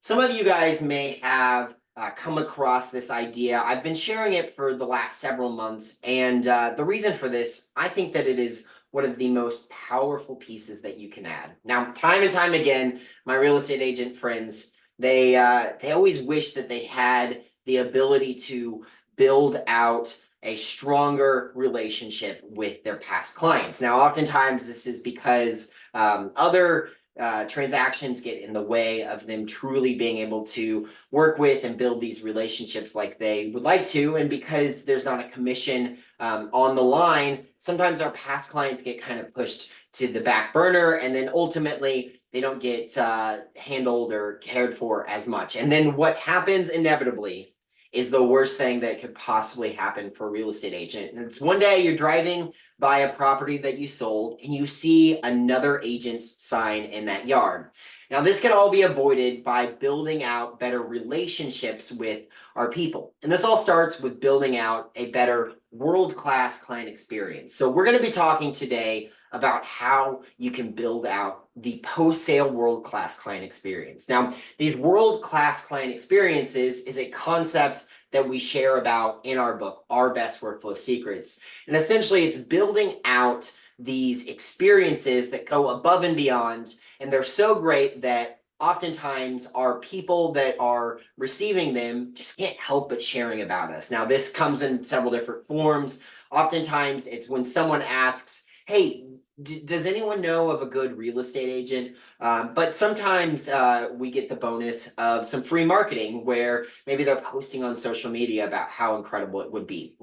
Some of you guys may have come across this idea. I've been sharing it for the last several months, and the reason for this, I think that it is one of the most powerful pieces that you can add. Now, time and time again, my real estate agent friends, they always wish that they had the ability to build out a stronger relationship with their past clients. Now, oftentimes this is because other transactions get in the way of them truly being able to work with and build these relationships like they would like to. And because there's not a commission on the line, sometimes our past clients get kind of pushed to the back burner, and then ultimately they don't get handled or cared for as much. And then what happens inevitably is the worst thing that could possibly happen for a real estate agent. And it's one day you're driving by a property that you sold and you see another agent's sign in that yard. Now, this can all be avoided by building out better relationships with our people. And this all starts with building out a better world-class client experience. So we're going to be talking today about how you can build out the post-sale world-class client experience. Now, these world-class client experiences is a concept that we share about in our book, Our Best Workflow Secrets. And essentially, it's building out these experiences that go above and beyond, and they're so great that oftentimes our people that are receiving them just can't help but sharing about us. Now, this comes in several different forms. Oftentimes, it's when someone asks, hey, does anyone know of a good real estate agent? But sometimes we get the bonus of some free marketing where maybe they're posting on social media about how incredible it would be.